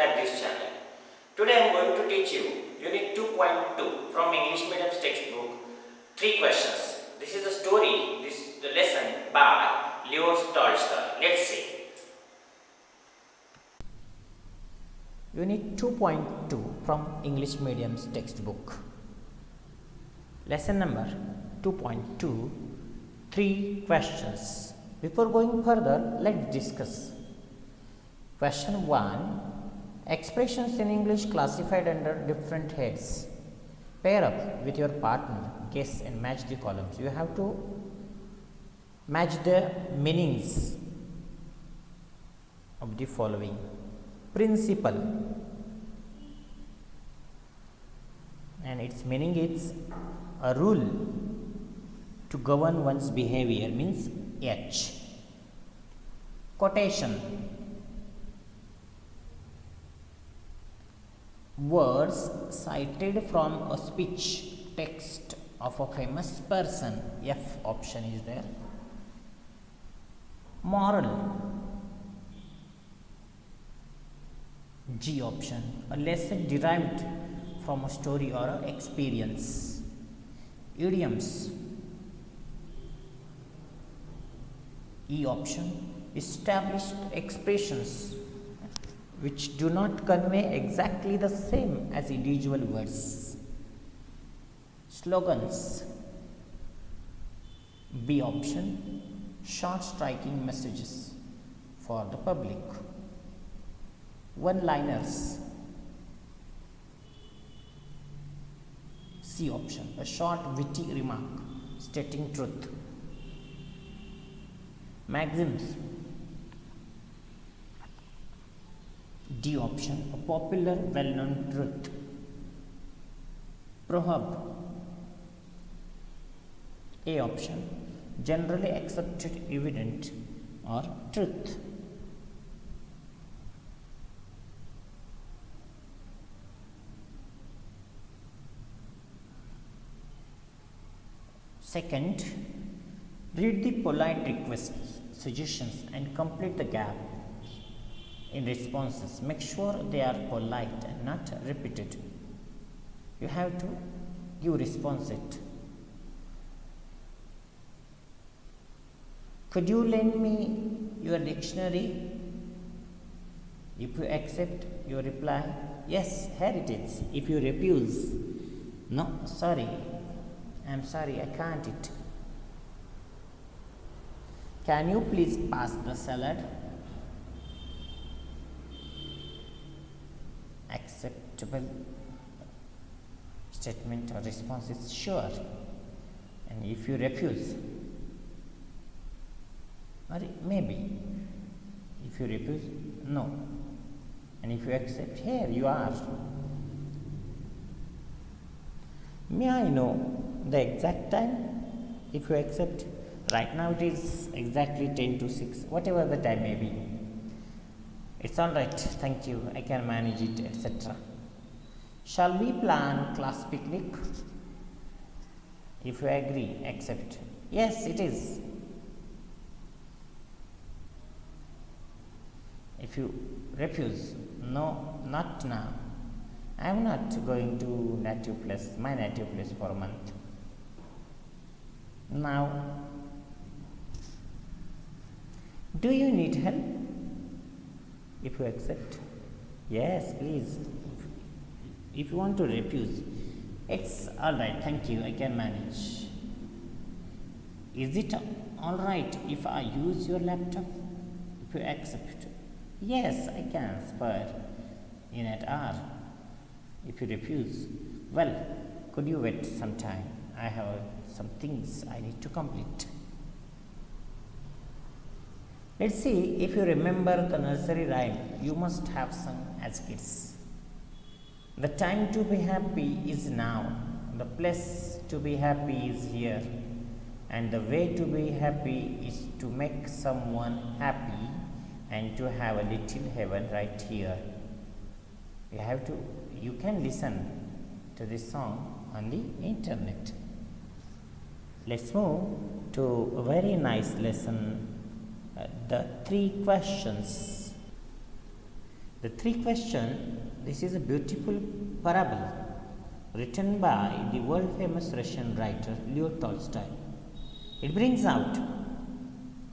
subscribe this channel. Today I am going to teach you Unit 2.2 from English Medium's textbook. 3 questions. This is a story, this is the lesson by Leo Tolstoy. Let's see. Unit 2.2 from English Medium's textbook. Lesson number 2.2, 3 questions. Before going further, let's discuss. Question 1. Expressions in English classified under different heads. Pair up with your partner, guess and match the columns. You have to match the meanings of the following. Principle, and its meaning is a rule to govern one's behavior, means H. Quotation, words cited from a speech text of a famous person. F option is there. Moral, G option, a lesson derived from a story or an experience. Idioms, E option, established expressions which do not convey exactly the same as individual words. Slogans, B option, short striking messages for the public. One-liners, C option, a short witty remark stating truth. Maxims, D option, a popular well-known truth. Proverb, A option, generally accepted evident or truth. Second, read the polite requests, suggestions and complete the gap in responses. Make sure they are polite and not repeated. You have to give response it. Could you lend me your dictionary? If you accept, you reply, yes, here it is. If you refuse, no, sorry, I'm sorry, I can't eat. Can you please pass the salad? Acceptable statement or response is sure. And if you refuse, or maybe, if you refuse, no. And if you accept, here you are. May I know the exact time? If you accept, right now it is exactly 10 to 6, whatever the time may be. It's alright, thank you, I can manage it, etc. Shall we plan class picnic? If you agree, accept. Yes, it is. If you refuse, no, not now. I am not going to native place, my native place for a month. Now, do you need help? If you accept, yes, please. If you want to refuse, it's alright, thank you, I can manage. Is it alright if I use your laptop? If you accept, yes, I can spare in an hour. If you refuse, well, could you wait some time? I have some things I need to complete. Let's see if you remember the nursery rhyme you must have sung as kids. The time to be happy is now. The place to be happy is here. And the way to be happy is to make someone happy and to have a little heaven right here. You can listen to this song on the internet. Let's move to a very nice lesson, the 3 questions. The three question, this is a beautiful parable written by the world famous Russian writer Leo Tolstoy. It brings out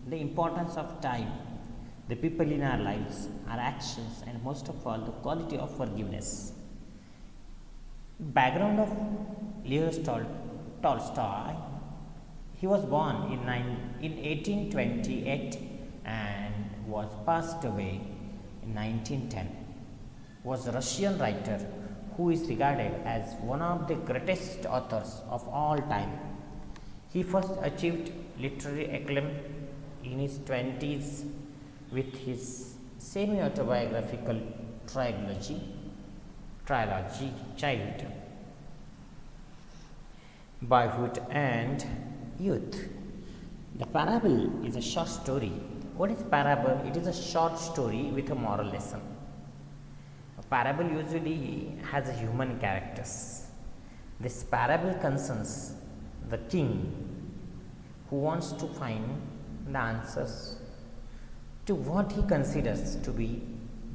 the importance of time, the people in our lives, our actions, and most of all, the quality of forgiveness. Background of Leo Tolstoy. He was born in 1828 and was passed away in 1910. Was a Russian writer who is regarded as one of the greatest authors of all time. He first achieved literary acclaim in his 20s with his semi-autobiographical trilogy, Child, Boyhood and Youth. The parable is a short story. What is parable? It is a short story with a moral lesson. A parable usually has a human characters. This parable concerns the king who wants to find the answers to what he considers to be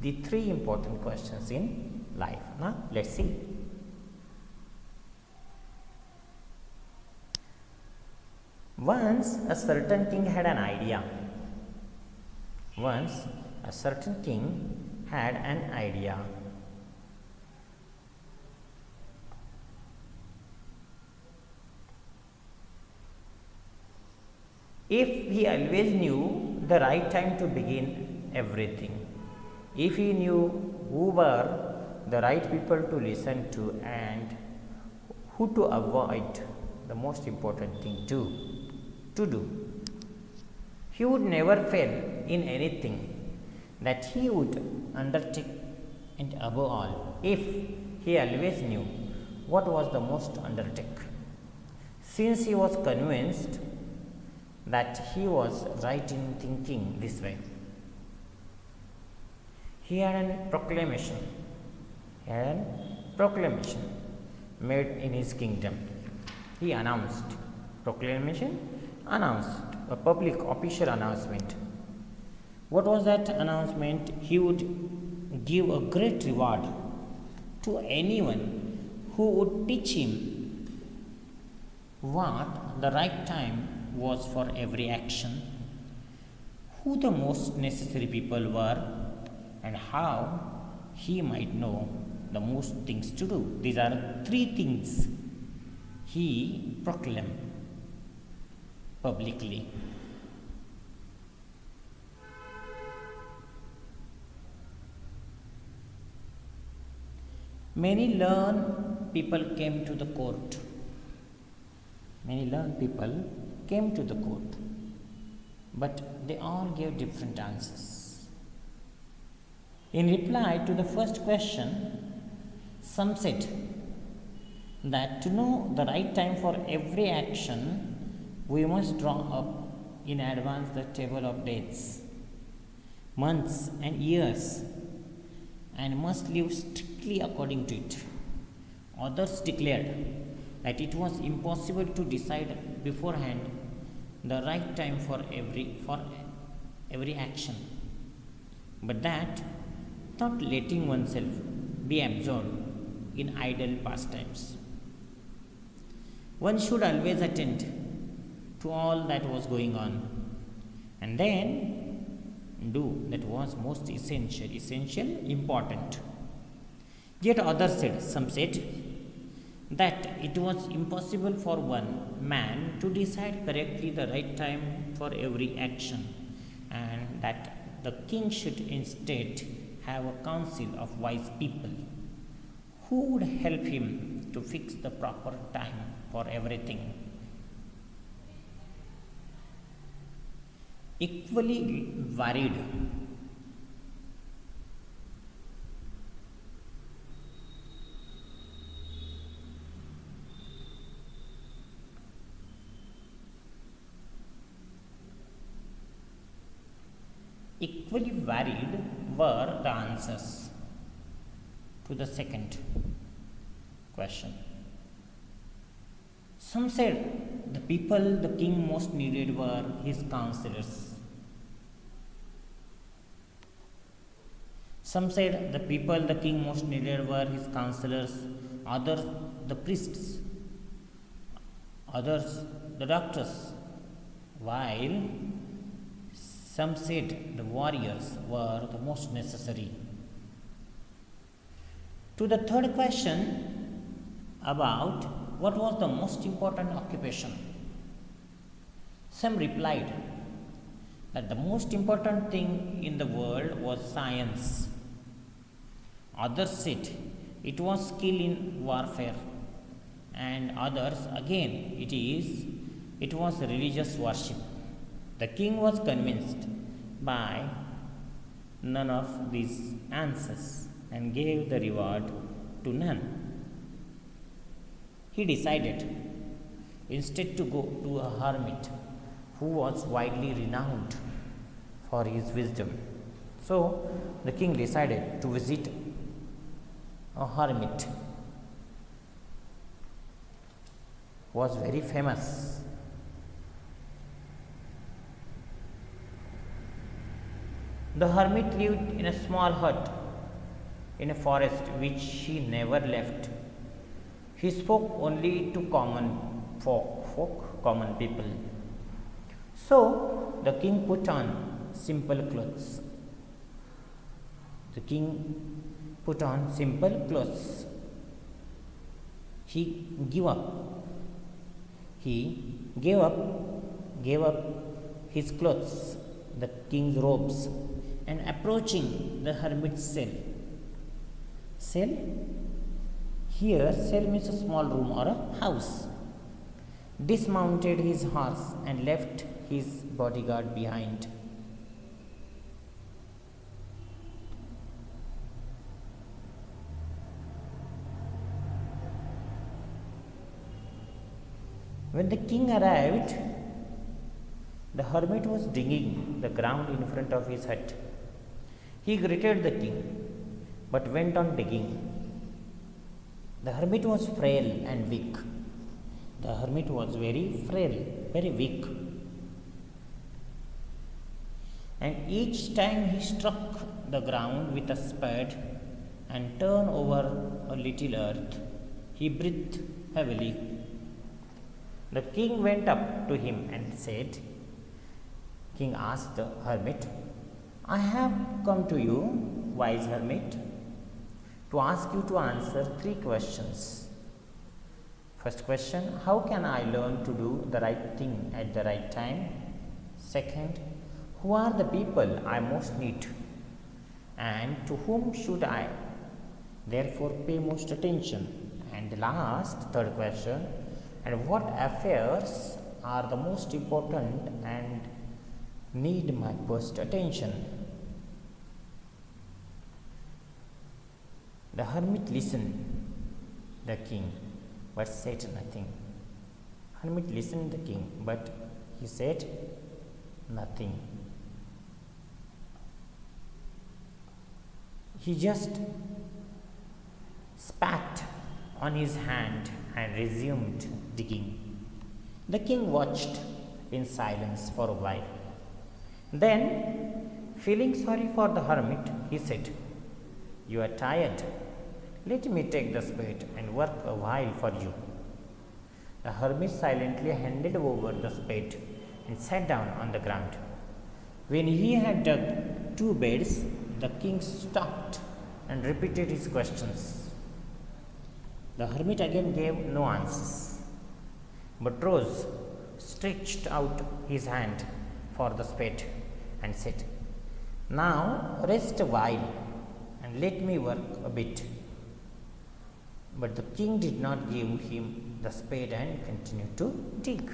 the three important questions in life. Now, let's see. Once a certain king had an idea. Once a certain king had an idea. If he always knew the right time to begin everything, if he knew who were the right people to listen to and who to avoid, the most important thing to do, he would never fail in anything that he would undertake, and above all, if he always knew what was the most undertake. Since he was convinced that he was right in thinking this way, he had a proclamation made in his kingdom. He announced a public official announcement. What was that announcement? He would give a great reward to anyone who would teach him what the right time was for every action, who the most necessary people were, and how he might know the most things to do. These are three things he proclaimed publicly. Many learned people came to the court. But they all gave different answers. In reply to the first question, some said that to know the right time for every action, we must draw up in advance the table of dates, months, and years, and must live strictly according to it. Others declared that it was impossible to decide beforehand the right time for every action, but that not letting oneself be absorbed in idle pastimes, one should always attend to all that was going on, and then do that was most essential, important. Yet others said, some said, that it was impossible for one man to decide correctly the right time for every action, and that the king should instead have a council of wise people who would help him to fix the proper time for everything. Equally varied were the answers to the second question. Some said the people the king most needed were his counselors. Some said the people the king most needed were his counselors, others the priests, others the doctors, while some said the warriors were the most necessary. To the third question about what was the most important occupation, some replied that the most important thing in the world was science. Others said it was skill in warfare, and others again it was religious worship. The king was convinced by none of these answers and gave the reward to none. He decided instead to go to a hermit who was widely renowned for his wisdom. So the king decided to visit a hermit who was very famous. The hermit lived in a small hut in a forest which he never left. He spoke only to common common people. So the king put on simple clothes. The king put on simple clothes. He gave up. He gave up his clothes, the king's robes, and approaching the hermit's cell. Cell? Here, cell means a small room or a house. Dismounted his horse and left his bodyguard behind. When the king arrived, the hermit was digging the ground in front of his hut. He greeted the king, but went on digging. The hermit was frail and weak. The hermit was very frail, very weak. And each time he struck the ground with a spade and turned over a little earth, he breathed heavily. The king went up to him and said, King asked the hermit, I have come to you, wise hermit, to ask you to answer 3 questions. First question, how can I learn to do the right thing at the right time? Second, who are the people I most need? And to whom should I therefore pay most attention? And the last, third question, and what affairs are the most important and need my first attention? The hermit listened, the king, but said nothing. Hermit listened the king, but he said nothing. He just spat on his hand and resumed digging. The king watched in silence for a while. Then, feeling sorry for the hermit, he said, You are tired. Let me take the spade and work a while for you. The hermit silently handed over the spade and sat down on the ground. When he had dug 2 beds, the king stopped and repeated his questions. The hermit again gave no answers, but rose, stretched out his hand for the spade, and said, Now rest a while and let me work a bit. But the king did not give him the spade and continued to dig.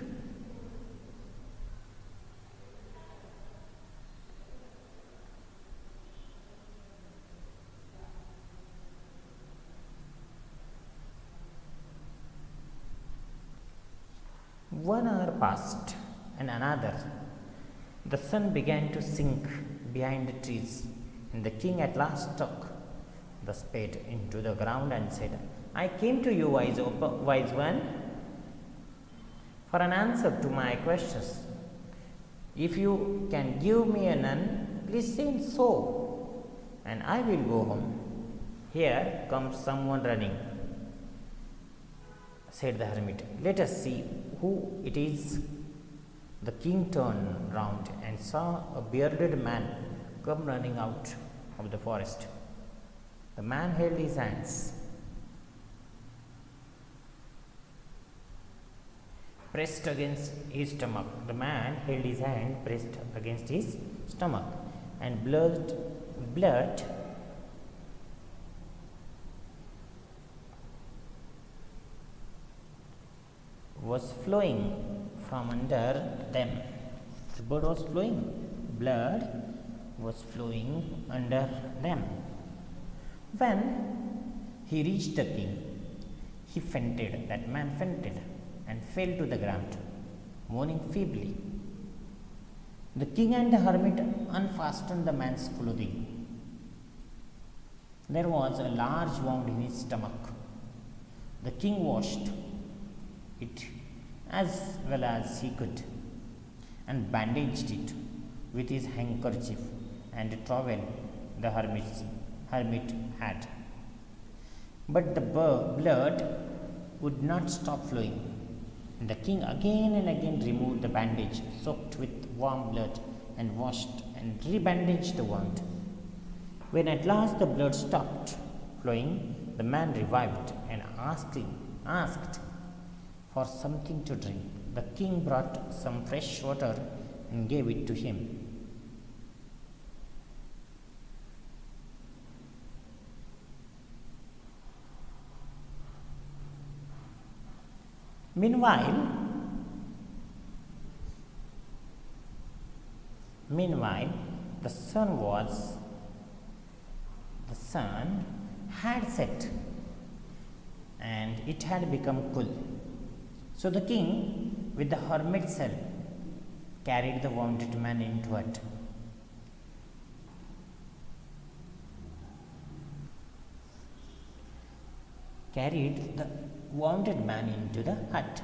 One hour passed, and another. The sun began to sink behind the trees, and the king at last stuck the spade into the ground and said, I came to you, wise one, for an answer to my questions. If you can give me a none, please say so. and I will go home. Here comes someone running, said the hermit. Let us see who it is. The king turned round and saw a bearded man come running out of the forest. The man held his hands pressed against his stomach. The man held his hand pressed against his stomach, and blood was flowing from under them. The blood was flowing. Blood was flowing under them. When he reached the king, he fainted. That man fainted and fell to the ground, moaning feebly. The king and the hermit unfastened the man's clothing. There was a large wound in his stomach. The king washed it as well as he could and bandaged it with his handkerchief and towel the hermit had. But the blood would not stop flowing. And the king again and again removed the bandage soaked with warm blood and washed and rebandaged the wound. When at last the blood stopped flowing, the man revived and asked for something to drink. The king brought some fresh water and gave it to him. Meanwhile, the sun had set and it had become cool. So the king, with the hermit's help, carried the wounded man into it. Carried the wounded man into the hut.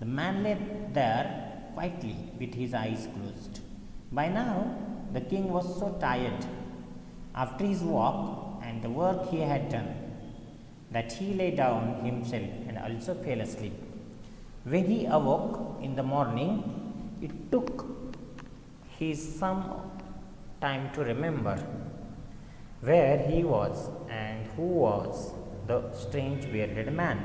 The man lay there quietly with his eyes closed. By now, the king was so tired after his walk and the work he had done that he lay down himself and also fell asleep. When he awoke in the morning, it took his some time to remember where he was and who was the strange bearded man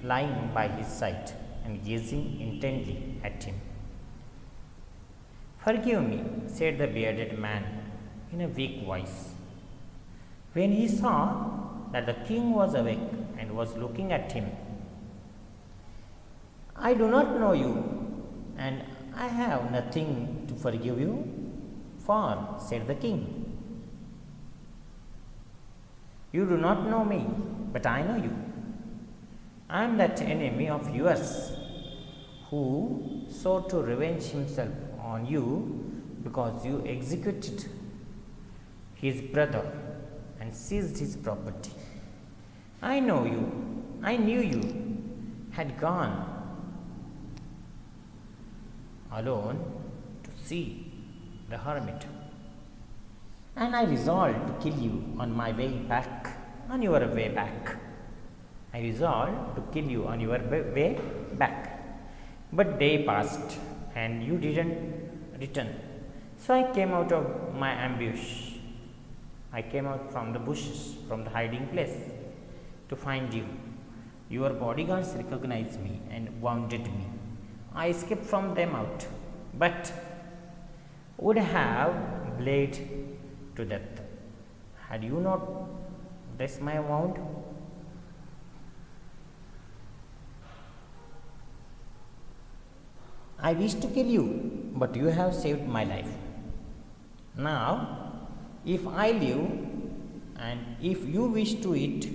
lying by his side and gazing intently at him. Forgive me, said the bearded man in a weak voice. When he saw that the king was awake and was looking at him, I do not know you, and I have nothing to forgive you for, said the king. You do not know me, but I know you. I am that enemy of yours who sought to revenge himself on you because you executed his brother and seized his property. I knew you had gone alone to see the hermit, and I resolved to kill you on my way back. I resolved to kill you on your way back. But day passed and you didn't return. So I came out of my ambush. I came out from the bushes, from the hiding place to find you. Your bodyguards recognized me and wounded me. I escaped from them out, but would have bled to death had you not dressed my wound. I wish to kill you, but you have saved my life. Now, if I live, and if you wish it,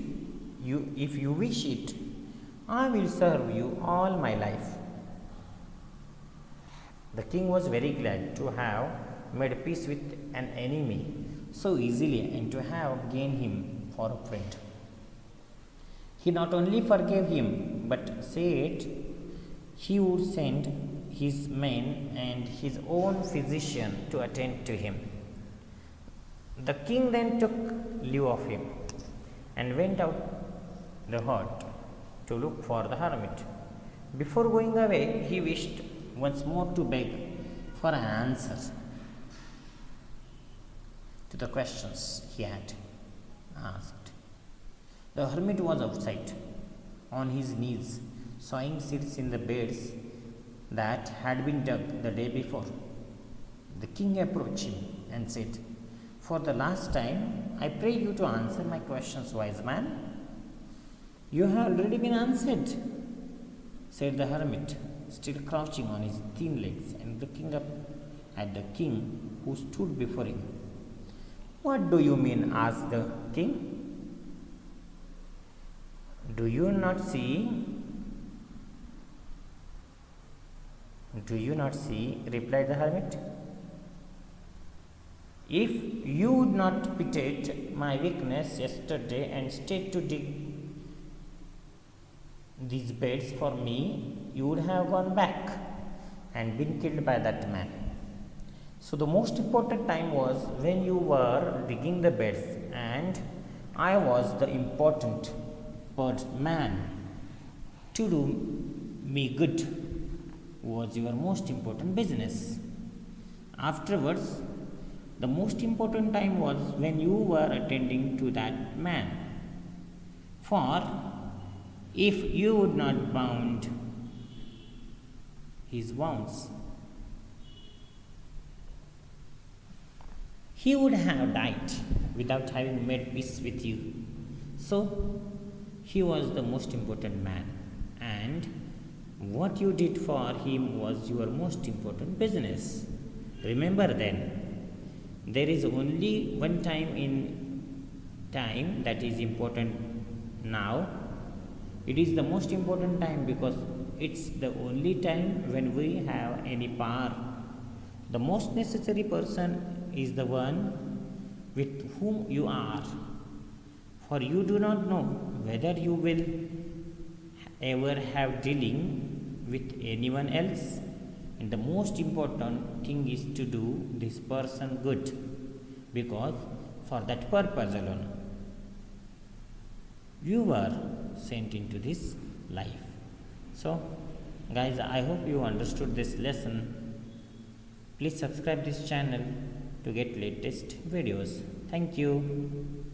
I will serve you all my life. The king was very glad to have made peace with an enemy so easily and to have gained him for a friend. He not only forgave him, but said he would send his men and his own physician to attend to him. The king then took leave of him and went out the hut to look for the hermit. Before going away, he wished once more to beg for an answer to the questions he had asked. The hermit was outside, on his knees, sowing seeds in the beds that had been dug the day before. The king approached him and said, "For the last time, I pray you to answer my questions, wise man." "You have already been answered," said the hermit, still crouching on his thin legs and looking up at the king who stood before him. "What do you mean?" asked the king. Do you not see? Replied the hermit. "If you would not pitied my weakness yesterday and stayed to dig these beds for me, you would have gone back and been killed by that man. So the most important time was when you were digging the beds, and I was the important man. To do me good was your most important business. Afterwards, the most important time was when you were attending to that man. For if you would not bound his wounds, he would have died without having made peace with you. So, he was the most important man, and what you did for him was your most important business. Remember then, there is only one time that is important now. It is the most important time because it's the only time when we have any power. The most necessary person is the one with whom you are. For you do not know whether you will ever have dealing with anyone else, and the most important thing is to do this person good, because for that purpose alone you were sent into this life. So guys, I hope you understood this lesson. Please subscribe this channel to get latest videos. Thank you.